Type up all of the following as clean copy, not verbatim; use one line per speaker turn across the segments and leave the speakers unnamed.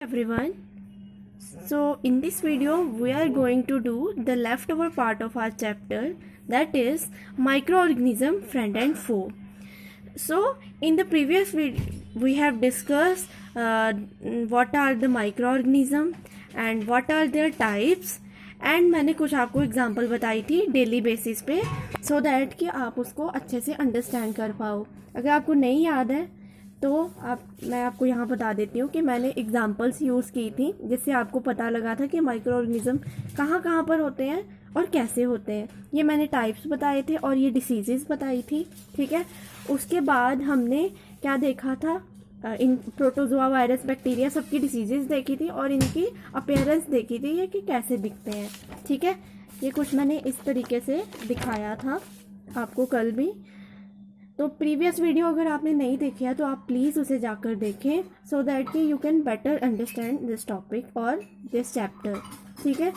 Everyone, so in this video we are going to do the leftover part of our chapter, that is microorganism friend and foe. So in the previous video we have discussed what are the microorganism and what are their types, and मैंने कुछ आपको example बताई थी daily basis पे, so that कि आप उसको अच्छे से अंडरस्टैंड कर पाओ. अगर आपको नहीं याद है तो मैं आपको यहाँ बता देती हूँ कि मैंने एग्जांपल्स यूज़ की थी जिससे आपको पता लगा था कि माइक्रो ऑर्गेनिज्म कहाँ कहाँ पर होते हैं और कैसे होते हैं. ये मैंने टाइप्स बताए थे और ये डिसीजेस बताई थी. ठीक है, उसके बाद हमने क्या देखा था, इन प्रोटोजोआ, वायरस, बैक्टीरिया सबकी डिसीजेस देखी थी और इनकी अपीयरेंस देखी थी, ये कि कैसे दिखते हैं. ठीक है, ये कुछ मैंने इस तरीके से दिखाया था आपको कल भी. तो प्रीवियस वीडियो अगर आपने नहीं देखी है तो आप प्लीज़ उसे जाकर देखें, सो दैट कि you can better understand this topic और दिस चैप्टर. ठीक है,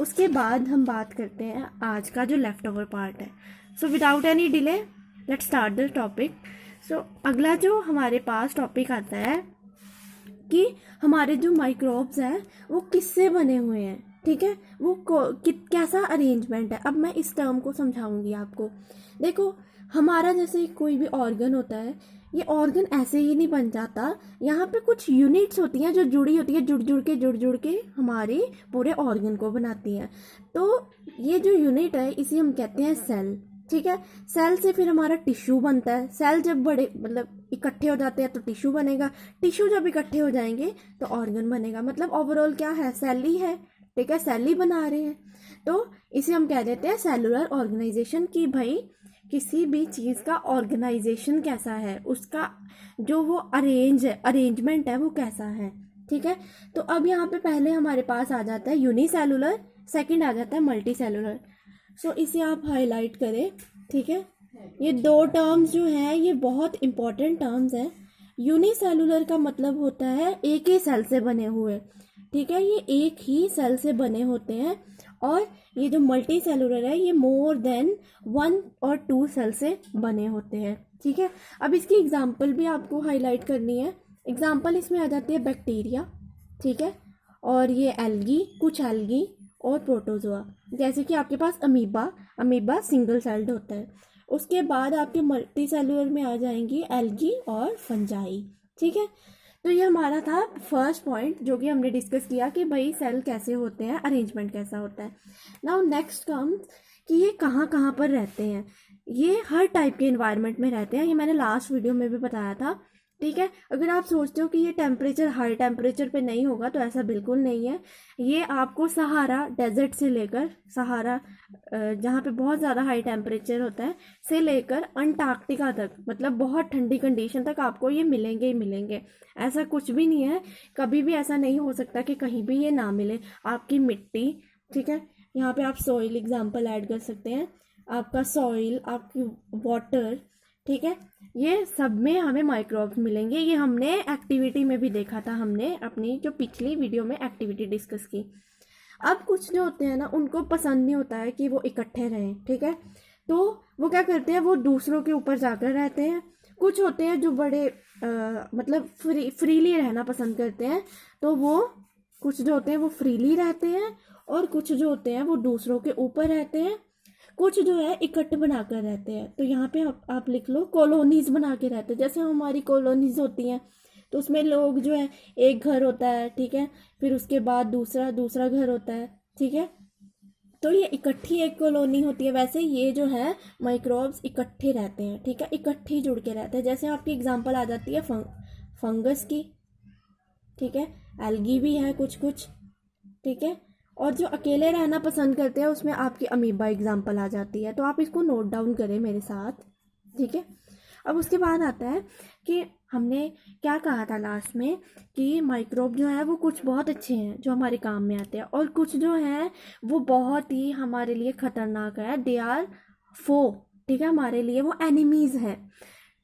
उसके बाद हम बात करते हैं आज का जो लेफ्ट ओवर पार्ट है. So without any delay let's start the topic. So अगला जो हमारे पास टॉपिक आता है कि हमारे जो माइक्रोब्स हैं वो किससे बने हुए हैं. ठीक है, वो कैसा अरेंजमेंट है. अब मैं इस टर्म को समझाऊंगी आपको. देखो, हमारा जैसे कोई भी ऑर्गन होता है, ये ऑर्गन ऐसे ही नहीं बन जाता. यहाँ पे कुछ यूनिट्स होती हैं जो जुड़ी होती है, जुड़ जुड़ के हमारे पूरे ऑर्गन को बनाती हैं. तो ये जो यूनिट है इसे हम कहते हैं सेल. ठीक है, सेल से फिर हमारा टिश्यू बनता है. सेल जब बड़े मतलब इकट्ठे हो जाते हैं तो टिश्यू बनेगा. टिश्यू जब इकट्ठे हो जाएंगे तो ऑर्गन बनेगा. मतलब ओवरऑल क्या है, सेल ही है. ठीक है, सेल ही बना रहे हैं. तो इसे हम कह देते हैं सेलुलर ऑर्गेनाइजेशन. कि भाई किसी भी चीज़ का ऑर्गेनाइजेशन कैसा है, उसका जो वो अरेंजमेंट है वो कैसा है. ठीक है, तो अब यहाँ पे पहले हमारे पास आ जाता है यूनिसेलुलर, सेकंड आ जाता है मल्टी सेलुलर. सो इसे आप हाईलाइट करें. ठीक है, ये दो टर्म्स जो हैं ये बहुत इंपॉर्टेंट टर्म्स हैं. यूनिसेलुलर का मतलब होता है एक ही सेल से बने हुए. ठीक है, ये एक ही सेल से बने होते हैं. और ये जो मल्टी सेलुलर है ये मोर देन 1 और 2 सेल से बने होते हैं. ठीक है, अब इसकी एग्जांपल भी आपको हाईलाइट करनी है. एग्जांपल इसमें आ जाती है बैक्टीरिया. ठीक है, और ये एल्गी, कुछ एल्गी और प्रोटोजोआ. जैसे कि आपके पास अमीबा सिंगल सेल्ड होता है. उसके बाद आपके मल्टी सेलुलर में आ जाएंगी एल्गी और फंजाई. ठीक है, तो ये हमारा था फर्स्ट पॉइंट जो कि हमने डिस्कस किया कि भाई सेल कैसे होते हैं, अरेंजमेंट कैसा होता है. नाउ नेक्स्ट कम्स कि ये कहाँ कहाँ पर रहते हैं. ये हर टाइप के इन्वायरमेंट में रहते हैं. ये मैंने लास्ट वीडियो में भी बताया था. ठीक है, अगर आप सोचते हो कि ये टेम्परेचर हाई टेम्परेचर पे नहीं होगा तो ऐसा बिल्कुल नहीं है. ये आपको सहारा डेजर्ट से लेकर सहारा जहाँ पे बहुत ज़्यादा हाई टेम्परेचर होता है से लेकर अंटार्कटिका तक, मतलब बहुत ठंडी कंडीशन तक आपको ये मिलेंगे ही मिलेंगे. ऐसा कुछ भी नहीं है, कभी भी ऐसा नहीं हो सकता कि कहीं भी ये ना मिले. आपकी मिट्टी, ठीक है, यहाँ पे आप सॉइल एग्जाम्पल ऐड कर सकते हैं. आपका सॉइल, आपकी वाटर, ठीक है, ये सब में हमें माइक्रोब्स मिलेंगे. ये हमने एक्टिविटी में भी देखा था. हमने अपनी जो पिछली वीडियो में एक्टिविटी डिस्कस की. अब कुछ जो होते हैं ना उनको पसंद नहीं होता है कि वो इकट्ठे रहें. ठीक है, तो वो क्या करते हैं, वो दूसरों के ऊपर जाकर रहते हैं. कुछ होते हैं जो बड़े मतलब फ्रीली रहना पसंद करते हैं. तो वो कुछ जो होते हैं वो फ्रीली रहते हैं और कुछ जो होते हैं वो दूसरों के ऊपर रहते हैं. कुछ जो है इकट्ठे बनाकर रहते हैं. तो यहाँ पे आप लिख लो कॉलोनीज बना के रहते हैं. जैसे हमारी कॉलोनीज होती हैं तो उसमें लोग जो है, एक घर होता है. ठीक है, फिर उसके बाद दूसरा घर होता है. ठीक है, तो ये इकट्ठी एक कॉलोनी होती है. वैसे ये जो है माइक्रोब्स इकट्ठे रहते हैं. ठीक है, इकट्ठे जुड़ के रहते हैं. जैसे आपकी एग्जांपल आ जाती है फंगस की. ठीक है, एल्गी भी है कुछ कुछ. ठीक है, और जो अकेले रहना पसंद करते हैं उसमें आपकी अमीबा एग्जांपल आ जाती है. तो आप इसको नोट डाउन करें मेरे साथ. ठीक है, अब उसके बाद आता है कि हमने क्या कहा था लास्ट में कि माइक्रोब जो है वो कुछ बहुत अच्छे हैं जो हमारे काम में आते हैं और कुछ जो हैं वो बहुत ही हमारे लिए ख़तरनाक है. दे आर फो. ठीक है, हमारे लिए वो एनिमीज़ हैं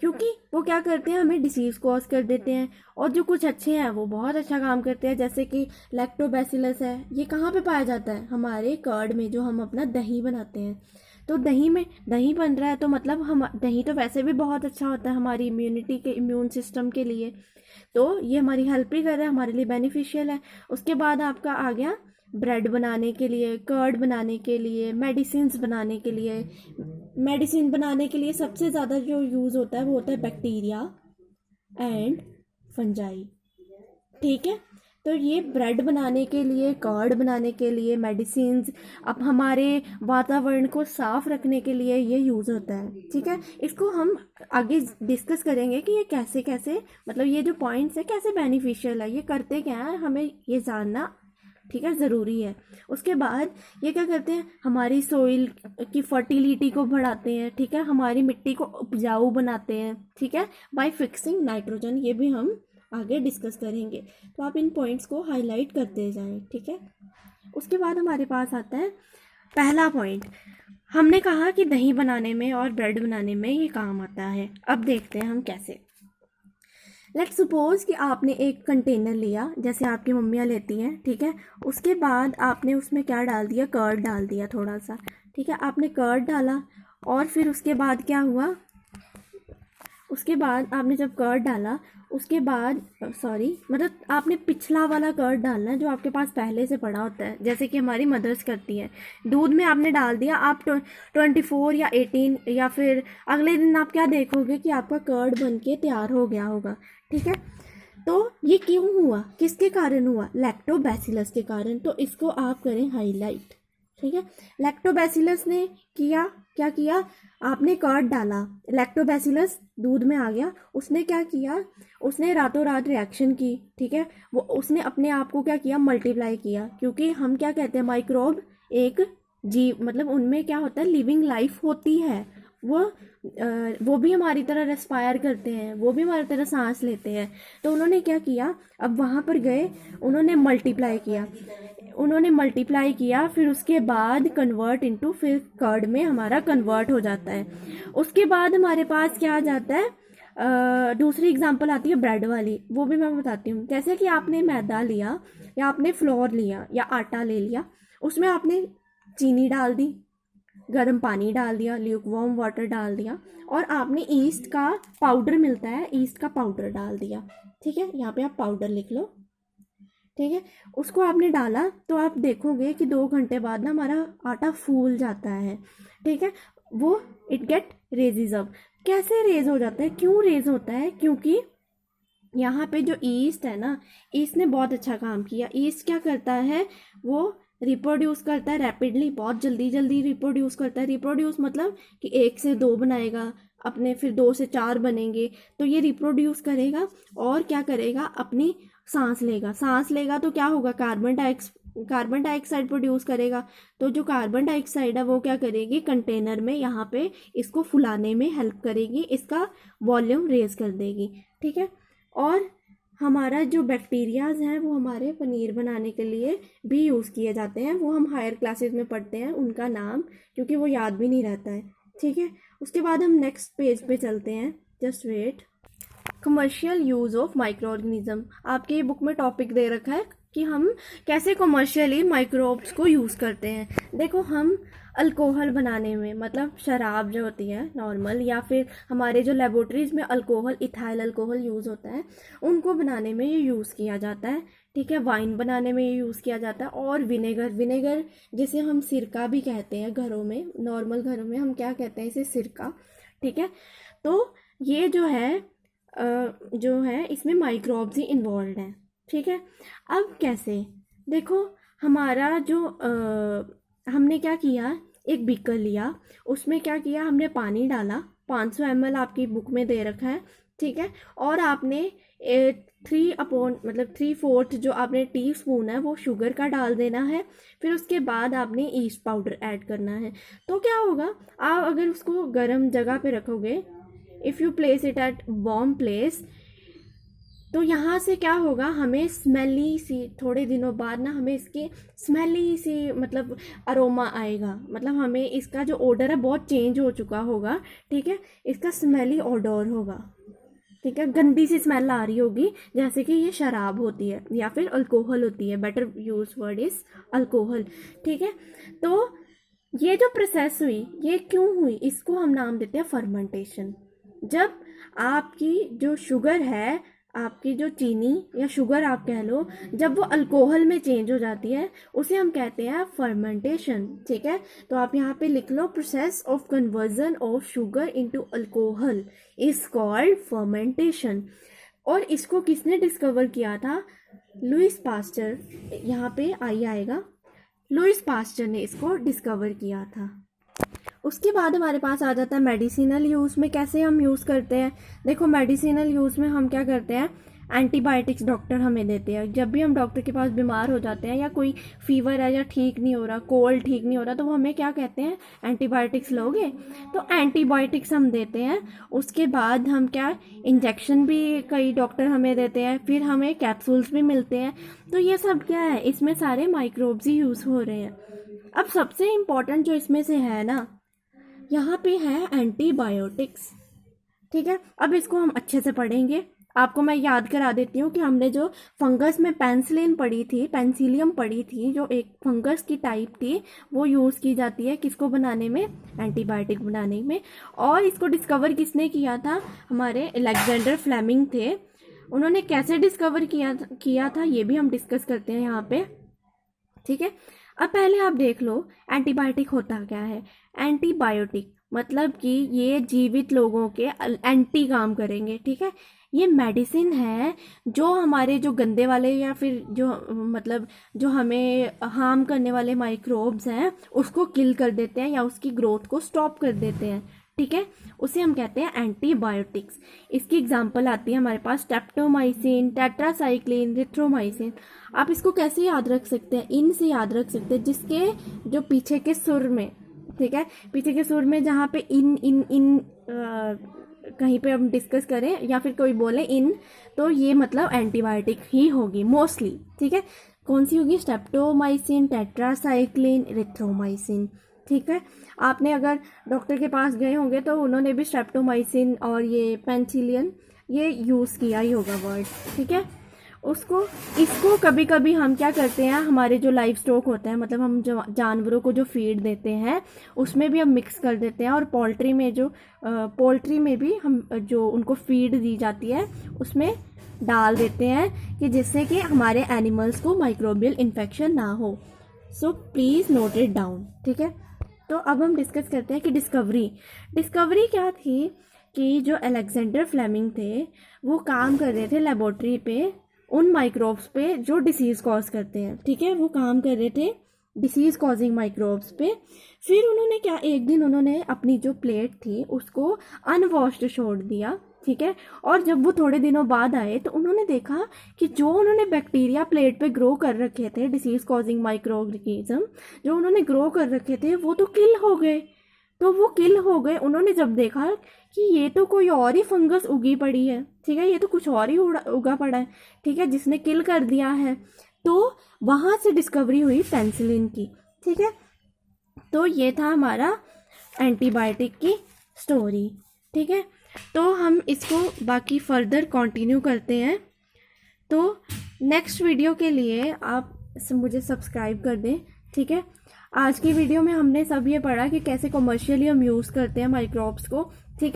क्योंकि वो क्या करते हैं, हमें डिसीज़ कॉज कर देते हैं. और जो कुछ अच्छे हैं वो बहुत अच्छा काम करते हैं. जैसे कि लैक्टोबैसिलस है, ये कहाँ पे पाया जाता है, हमारे कर्ड में, जो हम अपना दही बनाते हैं. तो दही में दही बन रहा है तो मतलब हम दही तो वैसे भी बहुत अच्छा होता है हमारी इम्यूनिटी के इम्यून सिस्टम के लिए, तो ये हमारी हेल्प भी कर रहा है, हमारे लिए बेनिफिशियल है। उसके बाद आपका आ गया ब्रेड बनाने के लिए, कर्ड बनाने के लिए, मेडिसिन्स बनाने के लिए। मेडिसिन बनाने के लिए सबसे ज़्यादा जो यूज़ होता है वो होता है बैक्टीरिया एंड फंजाई, ठीक है। तो ये ब्रेड बनाने के लिए, कर्ड बनाने के लिए, मेडिसिन्स, अब हमारे वातावरण को साफ रखने के लिए ये यूज़ होता है, ठीक है। इसको हम आगे डिस्कस करेंगे कि ये कैसे कैसे, मतलब ये जो पॉइंट्स है कैसे बेनिफिशियल है, ये करते क्या है, हमें ये जानना, ठीक है, ज़रूरी है। उसके बाद ये क्या करते हैं, हमारी सोइल की फर्टिलिटी को बढ़ाते हैं, ठीक है, हमारी मिट्टी को उपजाऊ बनाते हैं, ठीक है, बाय फिक्सिंग नाइट्रोजन। ये भी हम आगे डिस्कस करेंगे, तो आप इन पॉइंट्स को हाईलाइट करते जाएं, ठीक है। उसके बाद हमारे पास आता है पहला पॉइंट। हमने कहा कि दही बनाने में और ब्रेड बनाने में ये काम आता है। अब देखते हैं हम कैसे। लेट्स सपोज कि आपने एक कंटेनर लिया, जैसे आपकी मम्मियाँ लेती हैं, ठीक है। उसके बाद आपने उसमें क्या डाल दिया, कर्ड डाल दिया थोड़ा सा, ठीक है। आपने कर्ड डाला और फिर उसके बाद क्या हुआ, उसके बाद आपने जब कर्ड डाला उसके बाद मतलब आपने पिछला वाला कर्ड डालना है जो आपके पास पहले से पड़ा होता है, जैसे कि हमारी मदर्स करती हैं। दूध में आपने डाल दिया, आप 24 या 18 या फिर अगले दिन आप क्या देखोगे कि आपका कर्ड बन के तैयार हो गया होगा, ठीक है। तो ये क्यों हुआ, किसके कारण हुआ, लैक्टोबैसिलस के कारण। तो इसको आप करें हाईलाइट, ठीक है। लैक्टोबैसिलस ने क्या किया, आपने कर्ड डाला, लैक्टोबैसिलस दूध में आ गया, उसने क्या किया, उसने रातों रात रिएक्शन की, ठीक है। वो उसने अपने आप को क्या किया, मल्टीप्लाई किया, क्योंकि हम क्या कहते हैं, माइक्रोब एक जीव, मतलब उनमें क्या होता है, लिविंग लाइफ होती है, वो भी हमारी तरह रेस्पायर करते हैं, वो भी हमारी तरह सांस लेते हैं। तो उन्होंने क्या किया, अब वहाँ पर गए, उन्होंने मल्टीप्लाई किया, फिर उसके बाद कन्वर्ट इनटू, फिर कर्ड में हमारा कन्वर्ट हो जाता है। उसके बाद हमारे पास क्या आ जाता है, दूसरी एग्जांपल आती है ब्रेड वाली, वो भी मैं बताती हूँ। जैसे कि आपने मैदा लिया या आपने फ्लोर लिया या आटा ले लिया, उसमें आपने चीनी डाल दी, गर्म पानी डाल दिया, ल्यूकवार्म वाटर डाल दिया, और आपने ईस्ट का पाउडर मिलता है, ईस्ट का पाउडर डाल दिया, ठीक है। यहाँ पे आप पाउडर लिख लो, ठीक है। उसको आपने डाला तो आप देखोगे कि 2 घंटे बाद ना हमारा आटा फूल जाता है, ठीक है। वो इट गेट रेजेज अप। कैसे रेज हो जाता है, क्यों रेज होता है, क्योंकि यहाँ पे जो ईस्ट है ना, ईस्ट ने बहुत अच्छा काम किया। ईस्ट क्या करता है, वो रिप्रोड्यूस करता है रैपिडली, बहुत जल्दी रिप्रोड्यूस करता है। रिप्रोड्यूस मतलब कि 1 से 2 बनाएगा अपने, फिर 2 से 4 बनेंगे, तो ये रिप्रोड्यूस करेगा और क्या करेगा, अपनी सांस लेगा तो क्या होगा, कार्बन डाइऑक्साइड प्रोड्यूस करेगा। तो जो कार्बन डाइऑक्साइड है वो क्या करेगी, कंटेनर में यहाँ पे इसको फुलाने में हेल्प करेगी, इसका वॉल्यूम रेज कर देगी, ठीक है। और हमारा जो बैक्टीरियाज हैं वो हमारे पनीर बनाने के लिए भी यूज़ किए जाते हैं, वो हम हायर क्लासेस में पढ़ते हैं उनका नाम, क्योंकि वो याद भी नहीं रहता है, ठीक है। उसके बाद हम नेक्स्ट पेज पे चलते हैं, just wait. Commercial use of micro organism, आपके बुक में टॉपिक दे रखा है कि हम कैसे कमर्शियली माइक्रोब्स को यूज़ करते हैं। देखो, हम अल्कोहल बनाने में, मतलब शराब जो होती है नॉर्मल, या फिर हमारे जो लेबोरेटरीज में अल्कोहल, इथाइल अल्कोहल यूज़ होता है, उनको बनाने में ये यूज़ किया जाता है, ठीक है। वाइन बनाने में ये यूज़ किया जाता है। और विनेगर जिसे हम सिरका भी कहते हैं, घरों में, नॉर्मल घरों में हम क्या कहते हैं, इसे सिरका, ठीक है। तो ये जो है इसमें माइक्रोब्स ही इन्वॉल्व हैं, ठीक है। अब कैसे, देखो, हमारा जो हमने क्या किया, एक बीकर लिया, उसमें क्या किया, हमने पानी डाला, 500 ml आपकी बुक में दे रखा है, ठीक है। और आपने 3/4 जो आपने टी स्पून है वो शुगर का डाल देना है। फिर उसके बाद आपने ईस्ट पाउडर ऐड करना है। तो क्या होगा, आप अगर उसको गर्म जगह पे रखोगे, if you place it at warm place, तो यहाँ से क्या होगा, हमें स्मेली सी, थोड़े दिनों बाद ना हमें इसकी स्मेली सी, मतलब अरोमा आएगा, मतलब हमें इसका जो ओडर है बहुत चेंज हो चुका होगा, ठीक है। इसका स्मेली ओडोर होगा, ठीक है, गंदी सी स्मेल आ रही होगी, जैसे कि ये शराब होती है या फिर अल्कोहल होती है, better use word is alcohol, ठीक है। तो ये जो प्रोसेस हुई ये क्यों हुई, इसको हम नाम देते हैं फर्मेंटेशन। जब आपकी जो शुगर है, आपकी जो चीनी या शुगर आप कह लो, जब वो अल्कोहल में चेंज हो जाती है उसे हम कहते हैं फर्मेंटेशन। ठीक है, तो आप यहाँ पे लिख लो, process of conversion of sugar into alcohol is called fermentation. और इसको किसने डिस्कवर किया था? Louis Pasteur. यहाँ पे आई आएगा, लुइस पास्चर ने इसको डिस्कवर किया था। उसके बाद हमारे पास आ जाता है मेडिसिनल यूज़ में कैसे हम यूज़ करते हैं। देखो मेडिसिनल यूज़ में हम क्या करते हैं, एंटीबायोटिक्स डॉक्टर हमें देते हैं। जब भी हम डॉक्टर के पास बीमार हो जाते हैं या कोई फीवर है या ठीक नहीं हो रहा, कोल्ड ठीक नहीं हो रहा, तो वो हमें क्या कहते हैं, एंटीबायोटिक्स लोगे, तो एंटीबायोटिक्स हम देते हैं। उसके बाद हम क्या, इंजेक्शन भी कई डॉक्टर हमें देते हैं, फिर हमें कैप्सूल्स भी मिलते हैं। तो ये सब क्या है, इसमें सारे माइक्रोब्स ही यूज़ हो रहे हैं। अब सबसे इम्पॉर्टेंट जो इसमें से है ना, यहाँ पे है एंटीबायोटिक्स। ठीक है, अब इसको हम अच्छे से पढ़ेंगे। आपको मैं याद करा देती हूँ कि हमने जो फंगस में पेनिसिलिन पढ़ी थी, पेनिसिलियम पढ़ी थी, जो एक फंगस की टाइप थी, वो यूज़ की जाती है किसको बनाने में, एंटीबायोटिक बनाने में। और इसको डिस्कवर किसने किया था, हमारे अलेक्जेंडर फ्लेमिंग थे। उन्होंने कैसे डिस्कवर किया था ये भी हम डिस्कस करते हैं यहाँ पे। ठीक है, अब पहले आप देख लो एंटीबायोटिक होता क्या है। एंटीबायोटिक मतलब कि ये जीवित लोगों के एंटी काम करेंगे। ठीक है, ये मेडिसिन है जो हमारे जो गंदे वाले या फिर जो मतलब जो हमें हार्म करने वाले माइक्रोब्स हैं उसको किल कर देते हैं या उसकी ग्रोथ को स्टॉप कर देते हैं। ठीक है, उसे हम कहते हैं एंटीबायोटिक्स। इसकी एग्जांपल आती है हमारे पास स्ट्रेप्टोमाइसिन, टेट्रासाइक्लिन, रिथ्रोमाइसिन। आप इसको कैसे याद रख सकते हैं, इन से याद रख सकते हैं, जिसके जो पीछे के सुर में, ठीक है, पीछे के सुर में जहाँ पे इन इन इन कहीं पे हम डिस्कस करें या फिर कोई बोले इन, तो ये मतलब एंटीबायोटिक ही होगी मोस्टली। ठीक है, कौन सी होगी, स्ट्रेप्टोमाइसिन, टेट्रासाइक्लिन, रिथ्रोमाइसिन। ठीक है, आपने अगर डॉक्टर के पास गए होंगे तो उन्होंने भी स्ट्रेप्टोमाइसिन और ये पेनिसिलिन ये यूज़ किया ही होगा वर्ड। ठीक है, उसको इसको कभी कभी हम क्या करते हैं, हमारे जो लाइव स्टॉक होता है, मतलब हम जो जानवरों को जो फीड देते हैं उसमें भी हम मिक्स कर देते हैं। और पोल्ट्री में भी हम जो उनको फीड दी जाती है उसमें डाल देते हैं कि जिससे कि हमारे एनिमल्स को माइक्रोबियल इन्फेक्शन ना हो। So please note it down. ठीक है, तो अब हम डिस्कस करते हैं कि डिस्कवरी क्या थी, कि जो अलेक्जेंडर फ्लेमिंग थे वो काम कर रहे थे लेबोरेटरी पे उन माइक्रोब्स पे जो डिसीज़ कॉज करते हैं। ठीक है, वो काम कर रहे थे डिसीज़ कॉजिंग माइक्रोब्स पे। फिर उन्होंने क्या, एक दिन उन्होंने अपनी जो प्लेट थी उसको अनवॉश्ड छोड़ दिया। ठीक है, और जब वो थोड़े दिनों बाद आए तो उन्होंने देखा कि जो उन्होंने बैक्टीरिया प्लेट पे ग्रो कर रखे थे, डिसीज़ कॉजिंग माइक्रो ऑर्गेनिज्म जो उन्होंने ग्रो कर रखे थे, वो तो किल हो गए। तो वो किल हो गए, उन्होंने जब देखा कि ये तो कोई और ही फंगस उगी पड़ी है, ठीक है, ये तो कुछ और ही उगा पड़ा है, ठीक है, जिसने किल कर दिया है। तो वहाँ से डिस्कवरी हुई पेनिसिलिन की। ठीक है, तो ये था हमारा एंटीबायोटिक की स्टोरी। ठीक है, तो हम इसको बाकी फर्दर कंटिन्यू करते हैं। तो नेक्स्ट वीडियो के लिए आप मुझे सब्सक्राइब कर दें। ठीक है, आज की वीडियो में हमने सब ये पढ़ा कि कैसे कमर्शियली हम यूज़ करते हैं माइक्रोब्स को। ठीक है।